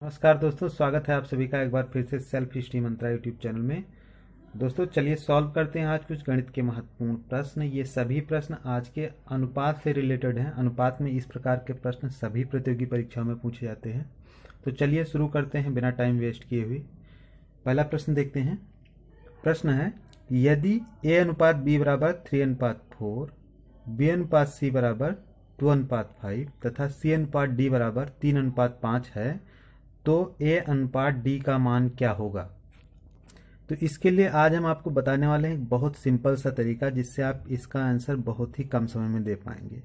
नमस्कार दोस्तों, स्वागत है आप सभी का एक बार फिर से सेल्फ हिस्ट्री मंत्रा यूट्यूब चैनल में। दोस्तों चलिए सॉल्व करते हैं आज कुछ गणित के महत्वपूर्ण प्रश्न। ये सभी प्रश्न आज के अनुपात से रिलेटेड हैं। अनुपात में इस प्रकार के प्रश्न सभी प्रतियोगी परीक्षाओं में पूछे जाते हैं। तो चलिए शुरू करते हैं बिना टाइम वेस्ट किए हुए। पहला प्रश्न देखते हैं। प्रश्न है, यदि ए अनुपात बी बराबर 3:4, बी अनुपात सी बराबर 2:5 तथा सी अनुपात डी बराबर 3:5 है तो ए अनुपात डी का मान क्या होगा। तो इसके लिए आज हम आपको बताने वाले हैं एक बहुत सिंपल सा तरीका जिससे आप इसका आंसर बहुत ही कम समय में दे पाएंगे।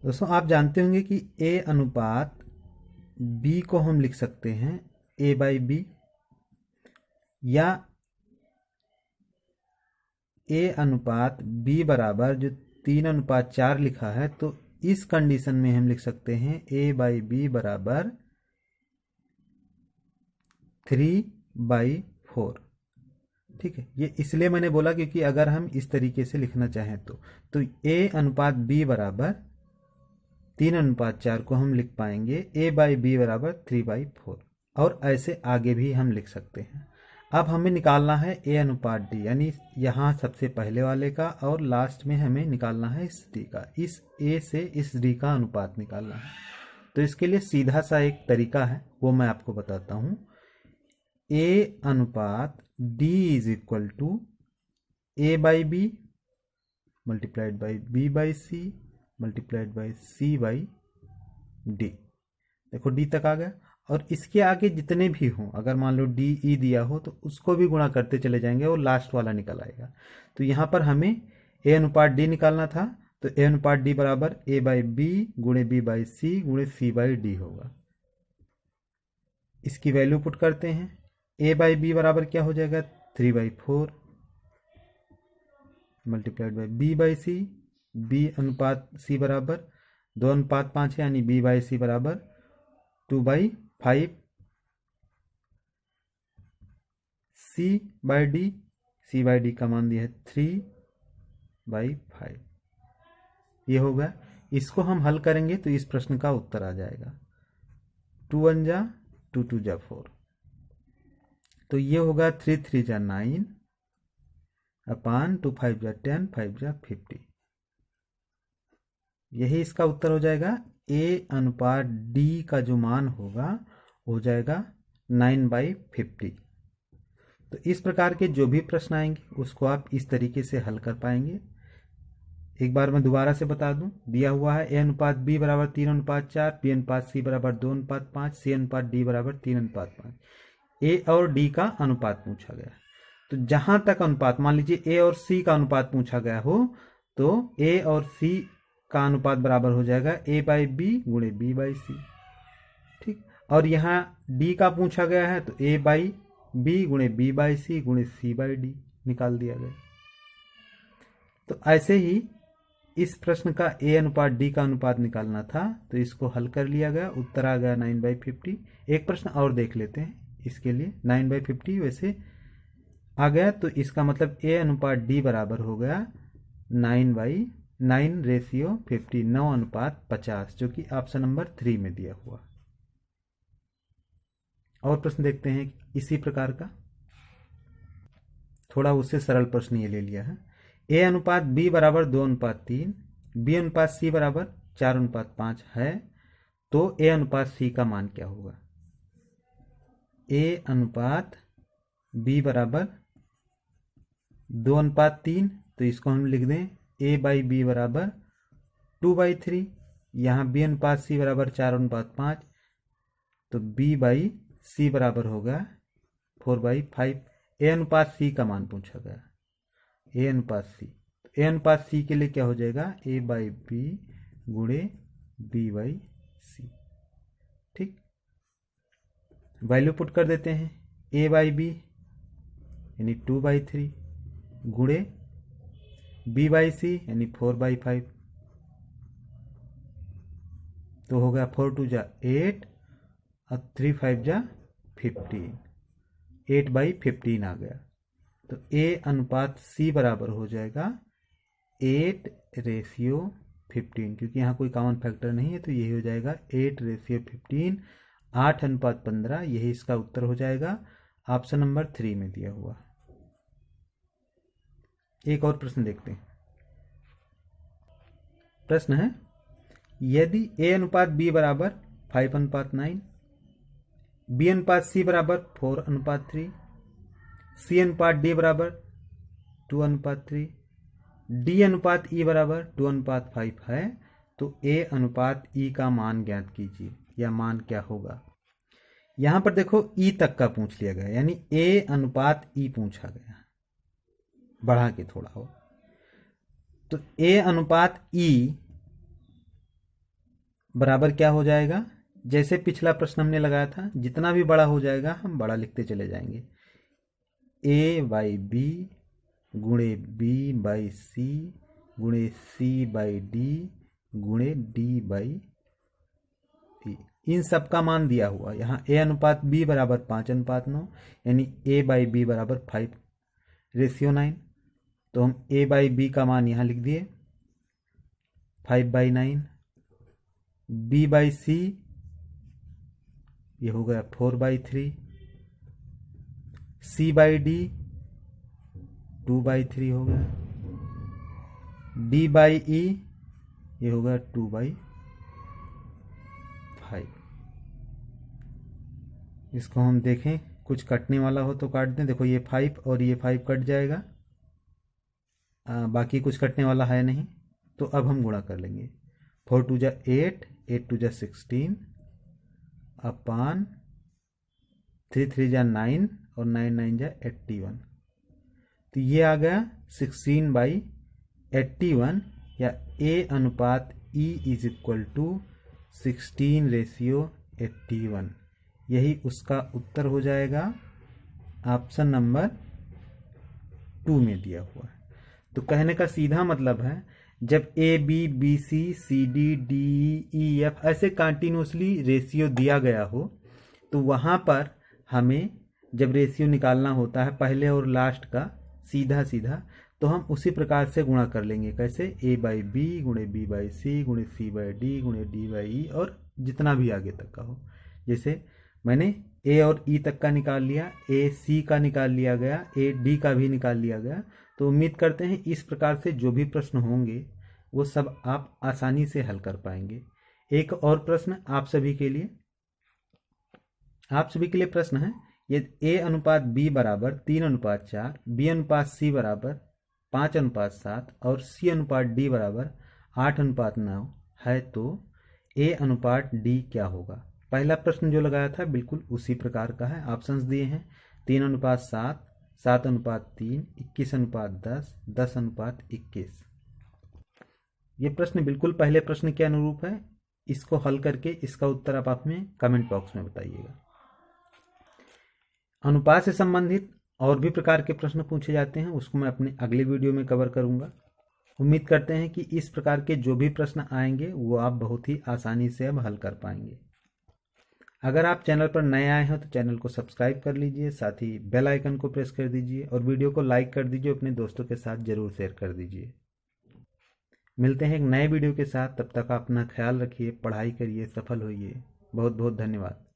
दोस्तों आप जानते होंगे कि ए अनुपात बी को हम लिख सकते हैं ए बाई बी, या ए अनुपात बी बराबर जो 3:4 लिखा है, तो इस कंडीशन में हम लिख सकते हैं ए बाई बी बराबर 3/4। ठीक है, ये इसलिए मैंने बोला क्योंकि अगर हम इस तरीके से लिखना चाहें तो ए अनुपात बी बराबर 3:4 को हम लिख पाएंगे ए बाई बी बराबर 3/4, और ऐसे आगे भी हम लिख सकते हैं। अब हमें निकालना है ए अनुपात डी, यानी यहाँ सबसे पहले वाले का, और लास्ट में हमें निकालना है इस डी का। इस ए से इस डी का अनुपात निकालना है। तो इसके लिए सीधा सा एक तरीका है, वो मैं आपको बताता हूँ। ए अनुपात D is equal to A by B multiplied by B by C multiplied by C by D. देखो डी तक आ गया, और इसके आगे जितने भी हों, अगर मान लो डी ई दिया हो तो उसको भी गुणा करते चले जाएंगे और लास्ट वाला निकल आएगा। तो यहाँ पर हमें ए अनुपात डी निकालना था, तो ए अनुपात डी बराबर ए बाई बी गुणे बी बाई सी गुणे सी बाई डी होगा। इसकी वैल्यू पुट करते हैं। ए बाई बी बराबर क्या हो जाएगा 3/4 multiplied by B by C, B अनुपात सी बराबर 2:5 है, यानी बी बाई सी बराबर 2/5, C by D, C by D का मान दिया है 3/5। ये हो गया। इसको हम हल करेंगे तो इस प्रश्न का उत्तर आ जाएगा 2 1 जा 2 2 जा 4। तो ये होगा 3 3 जा 9 अपान 2 5 जा 10 5 जा 50। यही इसका उत्तर हो जाएगा। ए अनुपात डी का जो मान होगा वो हो जाएगा 9/50। तो इस प्रकार के जो भी प्रश्न आएंगे उसको आप इस तरीके से हल कर पाएंगे। एक बार मैं दोबारा से बता दूं, दिया हुआ है ए अनुपात बी बराबर 3:4, बी अनुपात सी बराबर 2:5, सी अनुपात डी बराबर 3:5। ए और डी का अनुपात पूछा गया। तो जहां तक अनुपात, मान लीजिए ए और सी का अनुपात पूछा गया हो, तो ए और सी का अनुपात बराबर हो जाएगा ए बाई बी गुणे बी बाई सी। ठीक, और यहाँ डी का पूछा गया है तो ए बाई बी गुणे बी बाई सी गुणे सी बाई डी निकाल दिया गया। तो ऐसे ही इस प्रश्न का ए अनुपात डी का अनुपात निकालना था, तो इसको हल कर लिया गया, उत्तर आ गया 9/50। एक प्रश्न और देख लेते हैं इसके लिए। 9/50 वैसे आ गया, तो इसका मतलब ए अनुपात डी बराबर हो गया 9/9 9:50, जो कि ऑप्शन नंबर 3 में दिया हुआ। और प्रश्न देखते हैं इसी प्रकार का, थोड़ा उससे सरल प्रश्न ये ले लिया है। ए अनुपात बी बराबर 2:3, बी अनुपात सी बराबर 4:5 है तो ए अनुपात सी का मान क्या होगा। ए अनुपात बी बराबर 2:3, तो इसको हम लिख दें ए बाई बी बराबर 2/3। यहाँ बी अनुपात सी बराबर 4:5, तो बी बाई सी बराबर होगा 4/5। ए अनुपात सी का मान पूछा गया, ए अनुपात सी। ए अनुपात सी के लिए क्या हो जाएगा ए बाई बी गुणे बी बाई सी। ठीक, वैल्यू पुट कर देते हैं। ए बाई बी यानी 2/3 गुणे बी बाई सी यानी 4/5, तो हो गया 4 2 जा 8 और 3 5 जा 15, 8/15 आ गया। तो ए अनुपात सी बराबर हो जाएगा 8:15, क्योंकि यहाँ कोई कॉमन फैक्टर नहीं है तो यही हो जाएगा 8:15। 8:15, यही इसका उत्तर हो जाएगा ऑप्शन नंबर 3 में दिया हुआ। एक और प्रश्न देखते हैं। प्रश्न है, यदि A अनुपात B बराबर 5:9, B अनुपात C बराबर 4:3, C अनुपात D बराबर 2:3, D अनुपात E बराबर 2:5 है, तो A अनुपात E का मान ज्ञात कीजिए, या मान क्या होगा। यहां पर देखो E तक का पूछ लिया गया, यानी A अनुपात E पूछा गया, बढ़ा के थोड़ा हो, तो A अनुपात E बराबर क्या हो जाएगा। जैसे पिछला प्रश्न हमने लगाया था, जितना भी बड़ा हो जाएगा हम बड़ा लिखते चले जाएंगे। A/B गुणे B/C गुणे C/D गुणे D/E, इन सब का मान दिया हुआ। यहाँ A अनुपात B बराबर 5:9, यानी A/B बराबर 5:9, तो हम A/B का मान यहाँ लिख दिए 5/9। B/C ये हो गया 4/3, C/D 2/3 हो गया, D/E ये हो गया 2/5। इसको हम देखें, कुछ कटने वाला हो तो काट दें। देखो ये 5 और ये 5 कट जाएगा, बाकी कुछ कटने वाला है नहीं, तो अब हम गुणा कर लेंगे। 4 2 जा 8, 8 2 जा 16 अपान 3 3 जा 9 और 9 9 जा 81, तो ये आ गया 16/81, या A अनुपात E इज इक्वल टू 16:81, यही उसका उत्तर हो जाएगा ऑप्शन नंबर 2 में दिया हुआ है। तो कहने का सीधा मतलब है, जब ABBCCDDEF ऐसे कंटिन्यूसली रेशियो दिया गया हो, तो वहाँ पर हमें जब रेशियो निकालना होता है पहले और लास्ट का सीधा सीधा, तो हम उसी प्रकार से गुणा कर लेंगे। कैसे? A/B गुणे B/C गुणे C/D गुणे D/E, और जितना भी आगे तक का हो। जैसे मैंने A और E तक का निकाल लिया, AC का निकाल लिया गया, AD का भी निकाल लिया गया। तो उम्मीद करते हैं इस प्रकार से जो भी प्रश्न होंगे वो सब आप आसानी से हल कर पाएंगे। एक और प्रश्न आप सभी के लिए प्रश्न है, यदि A अनुपात B बराबर 3:4, B अनुपात C बराबर 5:7 और C अनुपात D बराबर 8:9 है, तो A अनुपात D क्या होगा। पहला प्रश्न जो लगाया था बिल्कुल उसी प्रकार का है। ऑप्शंस दिए हैं 3:7, 7:3, 21:10, 10:21। ये प्रश्न बिल्कुल पहले प्रश्न के अनुरूप है। इसको हल करके इसका उत्तर आप हमें कमेंट बॉक्स में बताइएगा। अनुपात से संबंधित और भी प्रकार के प्रश्न पूछे जाते हैं, उसको मैं अपने अगले वीडियो में कवर करूंगा। उम्मीद करते हैं कि इस प्रकार के जो भी प्रश्न आएंगे वो आप बहुत ही आसानी से अब हल कर पाएंगे। अगर आप चैनल पर नए आए हैं तो चैनल को सब्सक्राइब कर लीजिए, साथ ही बेल आइकन को प्रेस कर दीजिए और वीडियो को लाइक कर दीजिए, अपने दोस्तों के साथ जरूर शेयर कर दीजिए। मिलते हैं एक नए वीडियो के साथ, तब तक आप अपना ख्याल रखिए, पढ़ाई करिए, सफल होइए। बहुत बहुत धन्यवाद।